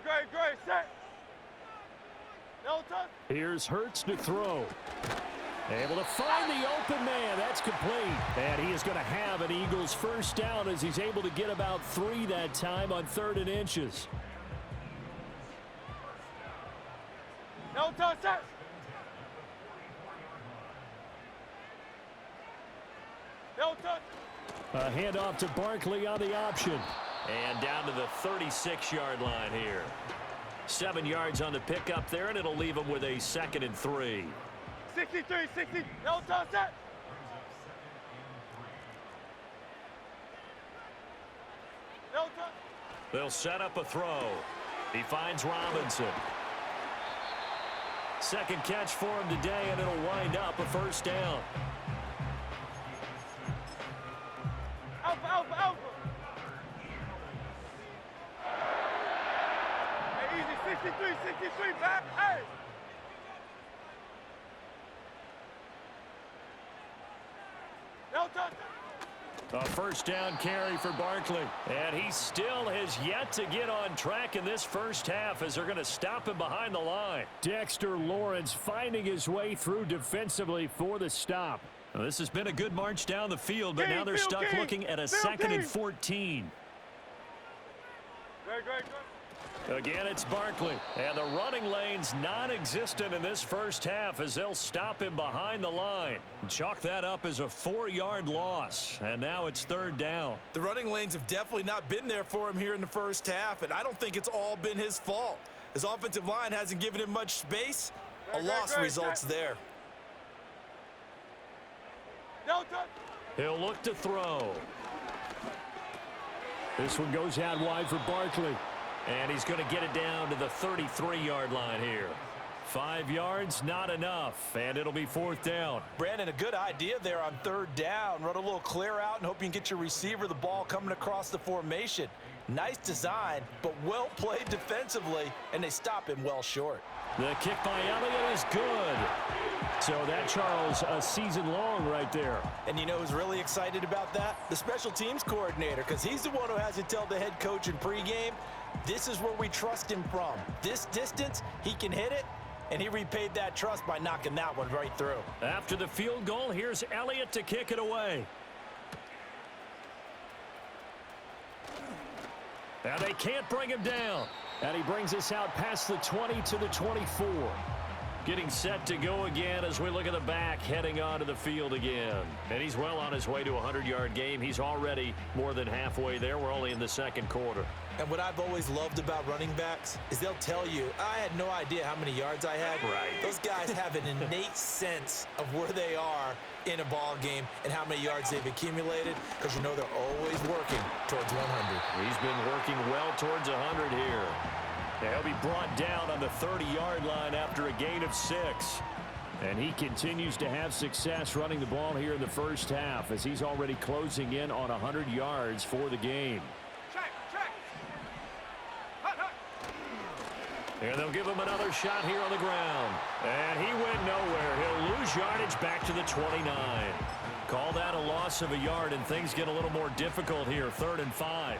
Great, set. No touch. Here's Hurts to throw. Able to find the open man. That's complete. And he is going to have an Eagles first down as he's able to get about 3 that time on 3rd and inches. No touch, set. No touch. A handoff to Barkley on the option. And down to the 36-yard line here. 7 yards on the pickup there, and it'll leave him with a 2nd and 3. 63, 60. No touch, set. No touch. They'll set up a throw. He finds Robinson. 2nd catch for him today, and it'll wind up a first down. Alpha. Hey, easy, 63, back, hey. No touch. A first down carry for Barkley. And he still has yet to get on track in this first half as they're going to stop him behind the line. Dexter Lawrence finding his way through defensively for the stop. Well, this has been a good march down the field, but now they're stuck looking at a 2nd and 14. Great. Again, it's Barkley. And the running lane's non-existent in this first half as they'll stop him behind the line. Chalk that up as a 4-yard loss. And now it's 3rd down. The running lanes have definitely not been there for him here in the first half, and I don't think it's all been his fault. His offensive line hasn't given him much space. A loss results there. No touch. He'll look to throw. This one goes out wide for Barkley. And he's going to get it down to the 33-yard line here. 5 yards, not enough, and it'll be 4th down. Brandon, a good idea there on 3rd down. Run a little clear out and hope you can get your receiver the ball coming across the formation. Nice design, but well played defensively, and they stop him well short. The kick by Elliott is good. So that, Charles, a season long right there. And you know who's really excited about that? The special teams coordinator, because he's the one who has to tell the head coach in pregame, this is where we trust him from. This distance, he can hit it, and he repaid that trust by knocking that one right through. After the field goal, here's Elliott to kick it away. Now they can't bring him down. And he brings us out past the 20 to the 24. Getting set to go again as we look at the back, heading onto the field again. And he's well on his way to a 100-yard game. He's already more than halfway there. We're only in the 2nd quarter. And what I've always loved about running backs is they'll tell you, I had no idea how many yards I had. Right. Those guys have an innate sense of where they are in a ball game and how many yards they've accumulated, because you know they're always working towards 100. He's been working well towards 100 here. He'll be brought down on the 30-yard line after a gain of 6. And he continues to have success running the ball here in the first half as he's already closing in on 100 yards for the game. Check. And they'll give him another shot here on the ground. And he went nowhere. He'll lose yardage back to the 29. Call that a loss of a yard, and things get a little more difficult here. 3rd and 5.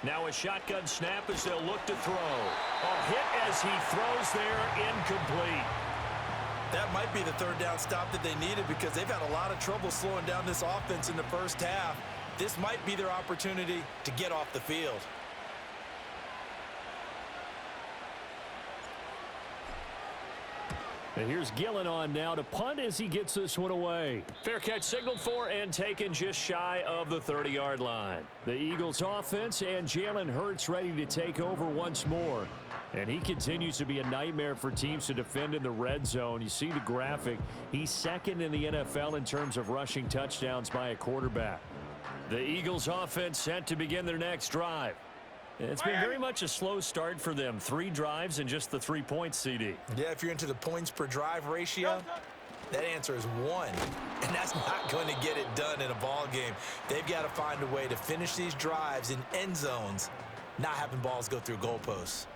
Now a shotgun snap as they'll look to throw. A hit as he throws there, incomplete. That might be the 3rd down stop that they needed, because they've had a lot of trouble slowing down this offense in the first half. This might be their opportunity to get off the field. And here's Gillen on now to punt as he gets this one away. Fair catch signaled for and taken just shy of the 30-yard line. The Eagles offense and Jalen Hurts ready to take over once more. And he continues to be a nightmare for teams to defend in the red zone. You see the graphic. He's 2nd in the NFL in terms of rushing touchdowns by a quarterback. The Eagles offense set to begin their next drive. It's been very much a slow start for them. 3 drives and just the 3 points, CD. Yeah, if you're into the points per drive ratio, that answer is 1. And that's not going to get it done in a ball game. They've got to find a way to finish these drives in end zones, not having balls go through goalposts.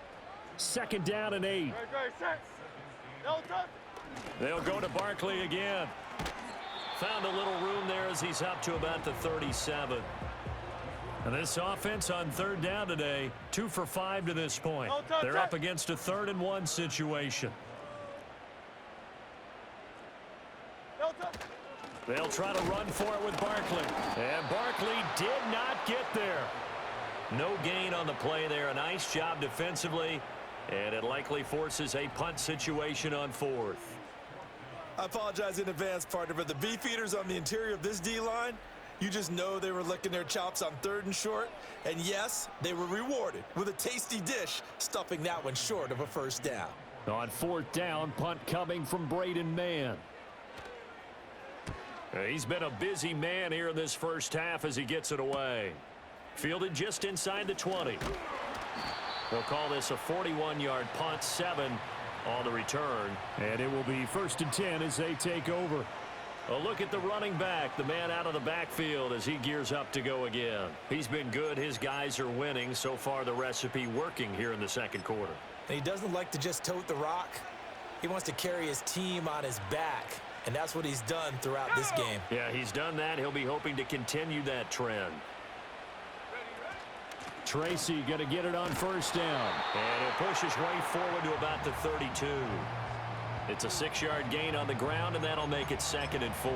2nd down and 8. Great, set. No touch. They'll go to Barkley again. Found a little room there as he's up to about the 37. And this offense on third down today, 2 for 5 to this point. They're up against a 3rd and 1 situation. They'll try to run for it with Barkley. And Barkley did not get there. No gain on the play there. A nice job defensively. And it likely forces a punt situation on 4th. I apologize in advance, partner, but the beefeaters on the interior of this D-line, you just know they were licking their chops on 3rd and short. And yes, they were rewarded with a tasty dish, stuffing that one short of a first down. On 4th down, punt coming from Braden Mann. He's been a busy man here in this first half as he gets it away. Fielded just inside the 20. They'll call this a 41-yard punt, 7 on the return. And it will be 1st and 10 as they take over. A look at the running back, the man out of the backfield as he gears up to go again. He's been good. His guys are winning. So far, the recipe working here in the second quarter. And he doesn't like to just tote the rock. He wants to carry his team on his back. And that's what he's done throughout this game. Yeah, he's done that. He'll be hoping to continue that trend. Tracy going to get it on 1st down. And it pushes way forward to about the 32. It's a 6-yard gain on the ground, and that'll make it 2nd and 4.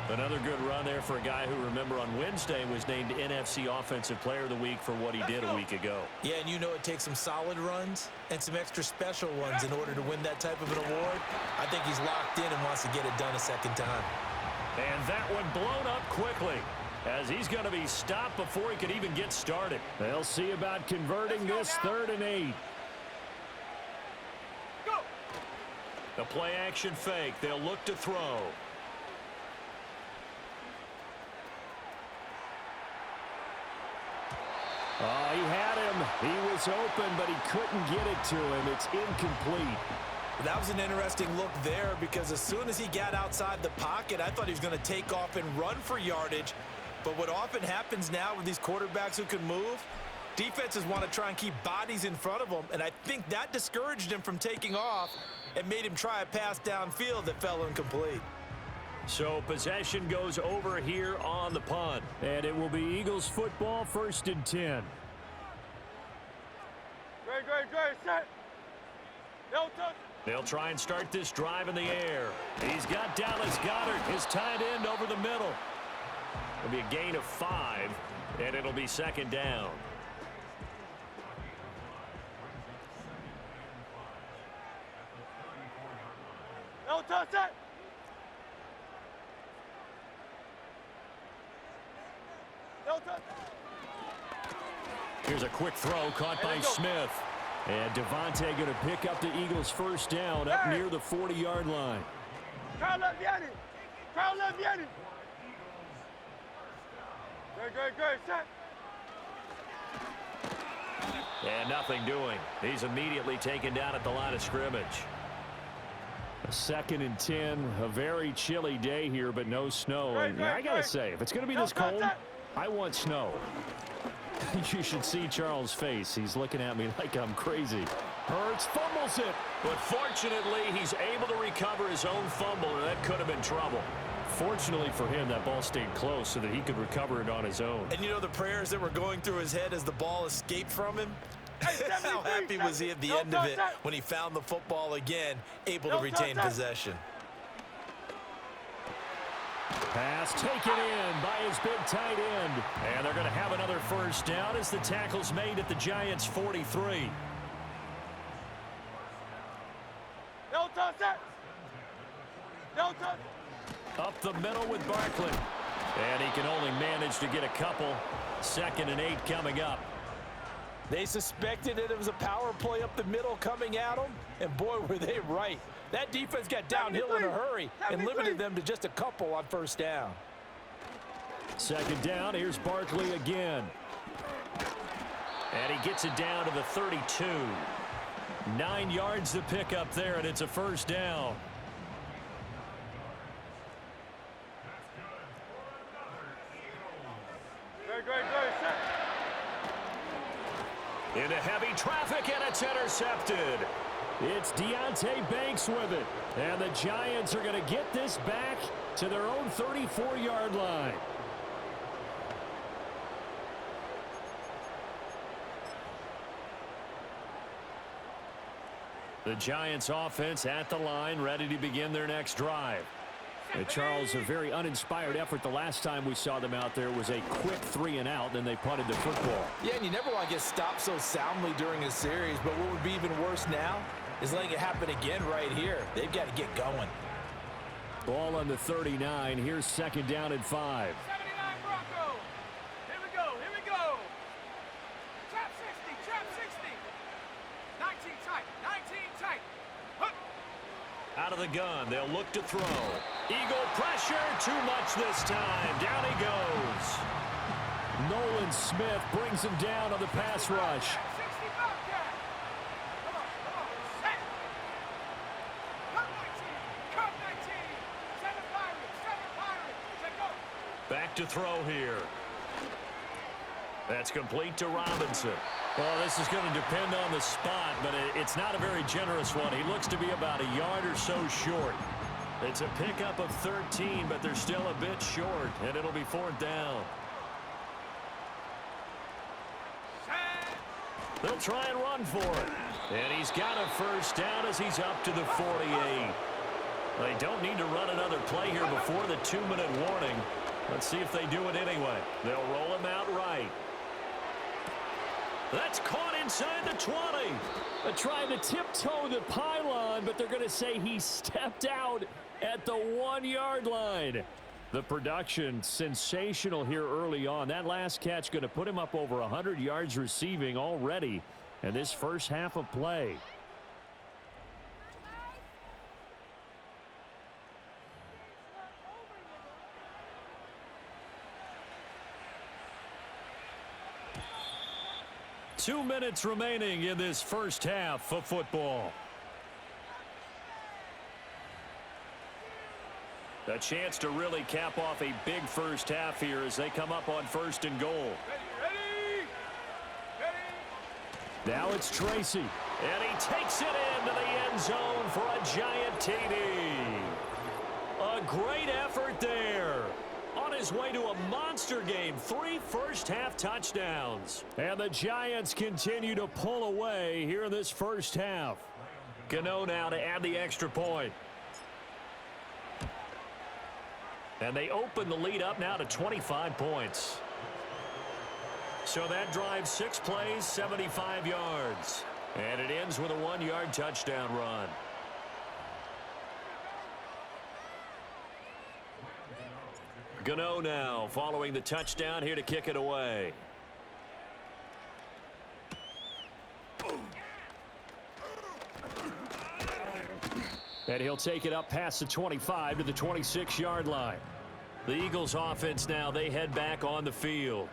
Another good run there for a guy who, remember, on Wednesday was named NFC Offensive Player of the Week for what he did a week ago. Yeah, and you know it takes some solid runs and some extra special ones in order to win that type of an award. I think he's locked in and wants to get it done a second time. And that one blown up quickly, as he's going to be stopped before he could even get started. They'll see about converting this 3rd and 8. The play action fake. They'll look to throw. Oh, he had him. He was open, but he couldn't get it to him. It's incomplete. That was an interesting look there because as soon as he got outside the pocket, I thought he was going to take off and run for yardage. But what often happens now with these quarterbacks who can move, defenses want to try and keep bodies in front of them, and I think that discouraged him from taking off and made him try a pass downfield that fell incomplete. So possession goes over here on the punt. And it will be Eagles football, 1st and 10. Great, set. No touch. They'll try and start this drive in the air. He's got Dallas Goedert, his tight end, over the middle. It'll be a gain of 5, and it'll be 2nd down. No touch it. No touch. Here's a quick throw caught by Smith. And Devontae going to pick up the Eagles' 1st down up near the 40-yard line. Crowd left Yanni. Crowd left Yanni. Great, set. And nothing doing. He's immediately taken down at the line of scrimmage. A 2nd and 10, a very chilly day here, but no snow. And I got to say, if it's going to be this cold, I want snow. You should see Charles' face. He's looking at me like I'm crazy. Hurts fumbles it. But fortunately, he's able to recover his own fumble, and that could have been trouble. Fortunately for him, that ball stayed close so that he could recover it on his own. And you know the prayers that were going through his head as the ball escaped from him? How happy was he at the end of it when he found the football again, able to retain possession? Pass taken in by his big tight end. And they're going to have another 1st down as the tackle's made at the Giants' 43. No touch it. No touch. Up the middle with Barkley. And he can only manage to get a couple. 2nd and 8 coming up. They suspected that it was a power play up the middle coming at them, and boy, were they right. That defense got downhill in a hurry and limited them to just a couple on 1st down. 2nd down, here's Barkley again. And he gets it down to the 32. 9 yards to pick up there, and it's a 1st down. Great, set. Into heavy traffic, and it's intercepted. It's Deontay Banks with it. And the Giants are going to get this back to their own 34-yard line. The Giants offense at the line, ready to begin their next drive. Charles, a very uninspired effort the last time we saw them out there was a quick 3-and-out, then they punted the football. Yeah, and you never want to get stopped so soundly during a series, but what would be even worse now is letting it happen again right here. They've got to get going. Ball on the 39. Here's second down and 5. 79 Bronco. Here we go. Here we go. Trap 60. Trap 60. 19 tight. 19 tight. Hup. Out of the gun. They'll look to throw. Eagle pressure. Too much this time. Down he goes. Nolan Smith brings him down on the pass rush. 60 Bobcat. Come on. Come on. Set. Cut 19. Cut 19. 7 Pirates. 7 Pirates. Set go. Back to throw here. That's complete to Robinson. Well, this is going to depend on the spot, but it's not a very generous one. He looks to be about a yard or so short. It's a pickup of 13, but they're still a bit short, and it'll be 4th down. They'll try and run for it. And he's got a first down as he's up to the 48. They don't need to run another play here before the 2-minute warning. Let's see if they do it anyway. They'll roll him out right. That's caught inside the 20. They're trying to tiptoe the pylon, but they're going to say he stepped out at the 1-yard line. The production sensational here early on. That last catch going to put him up over 100 yards receiving already in this first half of play. Two minutes remaining in this first half of football. A chance to really cap off a big first half here as they come up on 1st and goal. Ready. Ready. Now it's Tracy. And he takes it into the end zone for a giant TD. A great effort there. On his way to a monster game. 3 first-half touchdowns. And the Giants continue to pull away here in this first half. Gano now to add the extra point. And they open the lead up now to 25 points. So that drives 6 plays, 75 yards. And it ends with a 1-yard touchdown run. Gano now following the touchdown here to kick it away. And he'll take it up past the 25 to the 26-yard line. The Eagles offense now, they head back on the field.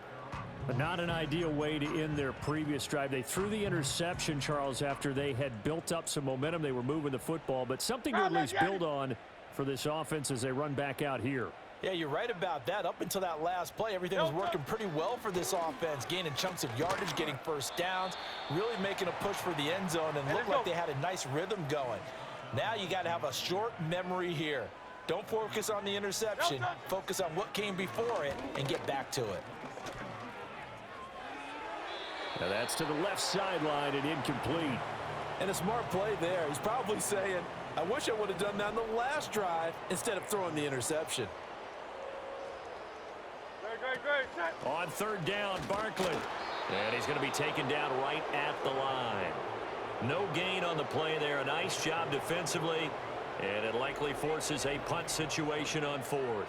But not an ideal way to end their previous drive. They threw the interception, Charles, after they had built up some momentum. They were moving the football, but something to at least build on for this offense as they run back out here. Yeah, you're right about that. Up until that last play, everything was working pretty well for this offense, gaining chunks of yardage, getting first downs, really making a push for the end zone, and looked like they had a nice rhythm going. Now you got to have a short memory here. Don't focus on the interception. Focus on what came before it and get back to it. Now that's to the left sideline and incomplete. And a smart play there. He's probably saying, I wish I would have done that on the last drive instead of throwing the interception. Great. Set. On 3rd down, Barkley. And he's going to be taken down right at the line. No gain on the play there. A nice job defensively. And it likely forces a punt situation on 4th.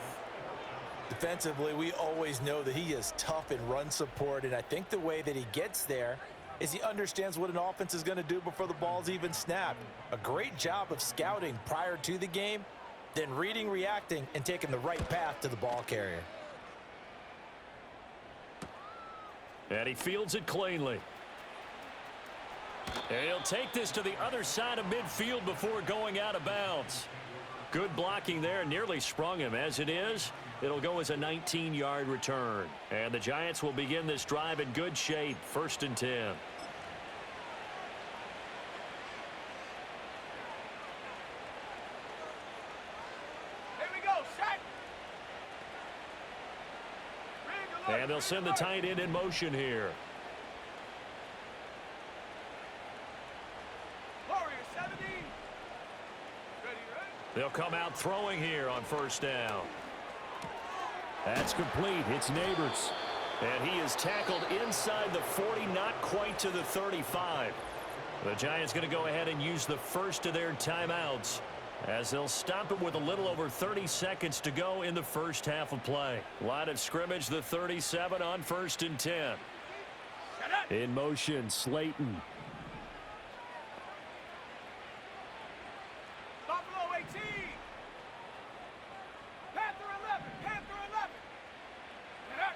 Defensively, we always know that he is tough in run support, and I think the way that he gets there is he understands what an offense is going to do before the ball's even snapped. A great job of scouting prior to the game, then reading, reacting, and taking the right path to the ball carrier. And he fields it cleanly. And he'll take this to the other side of midfield before going out of bounds. Good blocking there, nearly sprung him. As it is, it'll go as a 19-yard return. And the Giants will begin this drive in good shape, 1st and 10. And they'll send the tight end in motion here. Warrior 70. Ready. They'll come out throwing here on first down. That's complete. It's Neighbors. And he is tackled inside the 40, not quite to the 35. The Giants going to go ahead and use the first of their timeouts as they'll stop it with a little over 30 seconds to go in the first half of play. Line of scrimmage, the 37 on 1st and 10. In motion, Slayton. Buffalo 18. Panther 11. Panther 11. Get up.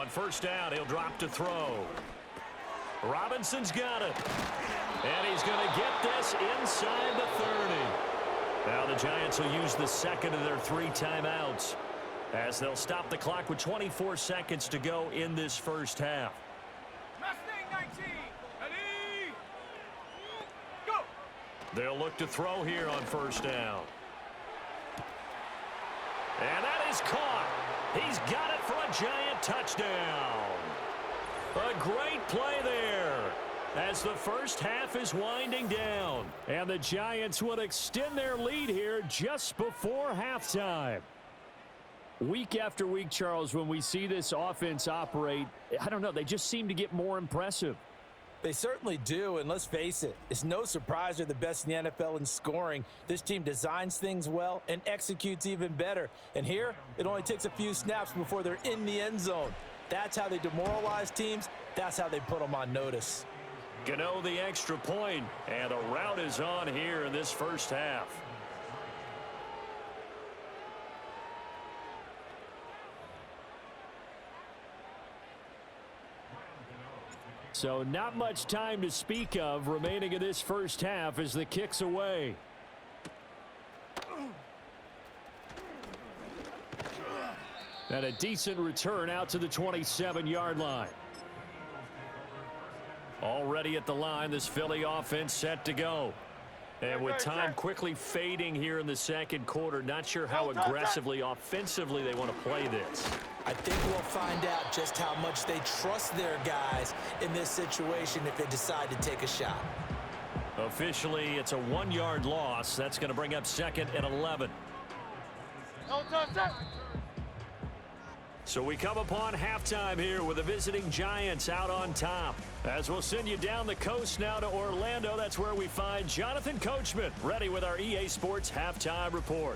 On first down, he'll drop to throw. Robinson's got it. And he's going to get this inside the 30. Now the Giants will use the second of their 3 timeouts as they'll stop the clock with 24 seconds to go in this first half. Mustang 19. Ready. Go. They'll look to throw here on first down. And that is caught. He's got it for a Giant touchdown. A great play there as the first half is winding down. And the Giants would extend their lead here just before halftime. Week after week, Charles, when we see this offense operate, I don't know, they just seem to get more impressive. They certainly do, and let's face it, it's no surprise they're the best in the NFL in scoring. This team designs things well and executes even better. And here, it only takes a few snaps before they're in the end zone. That's how they demoralize teams. That's how they put them on notice. Gano the extra point, and a rout is on here in this first half. So not much time to speak of remaining in this first half as the kick's away. And a decent return out to the 27-yard line. Already at the line, this Philly offense set to go. And with time quickly fading here in the second quarter, not sure how aggressively, offensively they want to play this. I think we'll find out just how much they trust their guys in this situation if they decide to take a shot. Officially, it's a 1-yard loss. That's going to bring up 2nd and 11. So we come upon halftime here with the visiting Giants out on top. As we'll send you down the coast now to Orlando, that's where we find Jonathan Coachman ready with our EA Sports Halftime Report.